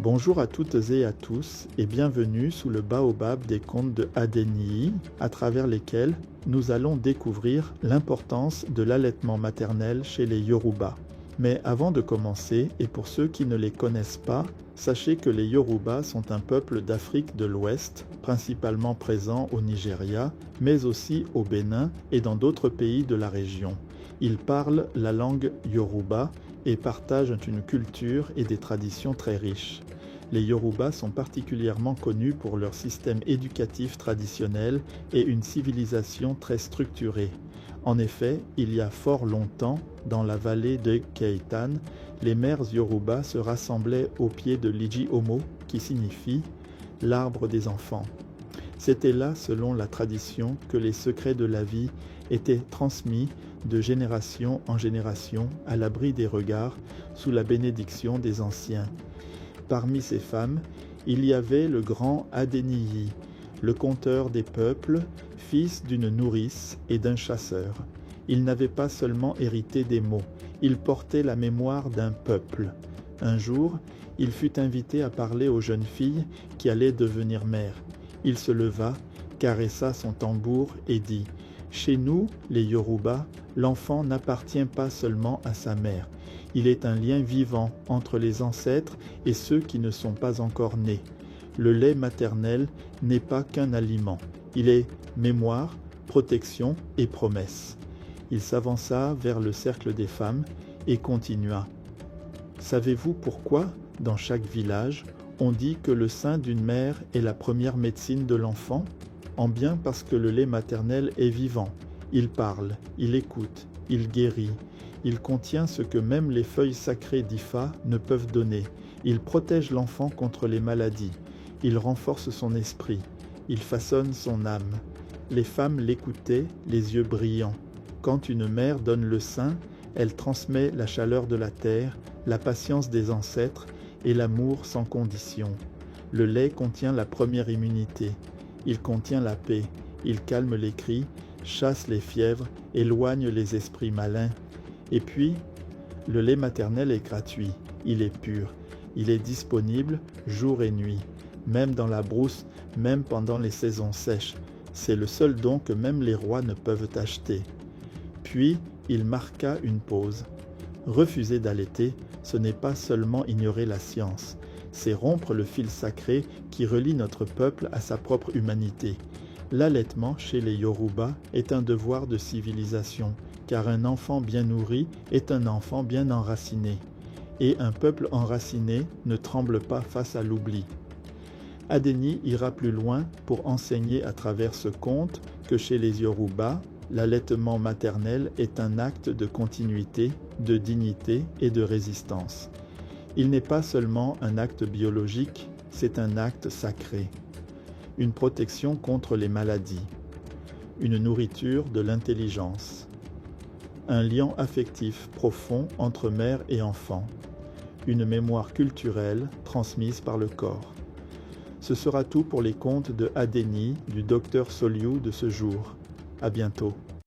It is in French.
Bonjour à toutes et à tous et bienvenue sous le baobab des contes de Adeniyi, à travers lesquels nous allons découvrir l'importance de l'allaitement maternel chez les Yoruba. Mais avant de commencer, et pour ceux qui ne les connaissent pas, sachez que les Yoruba sont un peuple d'Afrique de l'Ouest, principalement présent au Nigeria, mais aussi au Bénin et dans d'autres pays de la région. Ils parlent la langue Yoruba et partagent une culture et des traditions très riches. Les Yoruba sont particulièrement connus pour leur système éducatif traditionnel et une civilisation très structurée. En effet, il y a fort longtemps, dans la vallée de Keitan, les mères Yoruba se rassemblaient au pied de l'Iji Omo, qui signifie « l'arbre des enfants ». C'était là, selon la tradition, que les secrets de la vie étaient transmis de génération en génération à l'abri des regards, sous la bénédiction des anciens. Parmi ces femmes, il y avait le grand Adeniyi, le conteur des peuples, fils d'une nourrice et d'un chasseur. Il n'avait pas seulement hérité des mots, il portait la mémoire d'un peuple. Un jour, il fut invité à parler aux jeunes filles qui allaient devenir mères. Il se leva, caressa son tambour et dit « Chez nous, les Yoruba, l'enfant n'appartient pas seulement à sa mère. Il est un lien vivant entre les ancêtres et ceux qui ne sont pas encore nés. Le lait maternel n'est pas qu'un aliment. Il est mémoire, protection et promesse. » Il s'avança vers le cercle des femmes et continua. « Savez-vous pourquoi, dans chaque village, on dit que le sein d'une mère est la première médecine de l'enfant? En bien parce que le lait maternel est vivant. Il parle, il écoute, il guérit. Il contient ce que même les feuilles sacrées d'Ifa ne peuvent donner. Il protège l'enfant contre les maladies. Il renforce son esprit. Il façonne son âme. » Les femmes l'écoutaient, les yeux brillants. Quand une mère donne le sein, elle transmet la chaleur de la terre, la patience des ancêtres et l'amour sans condition. Le lait contient la première immunité. Il contient la paix. Il calme les cris, chasse les fièvres, éloigne les esprits malins. Et puis, le lait maternel est gratuit. Il est pur. Il est disponible jour et nuit, même dans la brousse, même pendant les saisons sèches. C'est le seul don que même les rois ne peuvent acheter. Puis, il marqua une pause. Refuser d'allaiter, ce n'est pas seulement ignorer la science, c'est rompre le fil sacré qui relie notre peuple à sa propre humanité. L'allaitement chez les Yoruba est un devoir de civilisation, car un enfant bien nourri est un enfant bien enraciné. Et un peuple enraciné ne tremble pas face à l'oubli. Adeniyi ira plus loin pour enseigner à travers ce conte que chez les Yoruba, l'allaitement maternel est un acte de continuité, de dignité et de résistance. Il n'est pas seulement un acte biologique, c'est un acte sacré. Une protection contre les maladies. Une nourriture de l'intelligence. Un lien affectif profond entre mère et enfant. Une mémoire culturelle transmise par le corps. Ce sera tout pour les contes de Adeniyi du Dr Soliu de ce jour. À bientôt.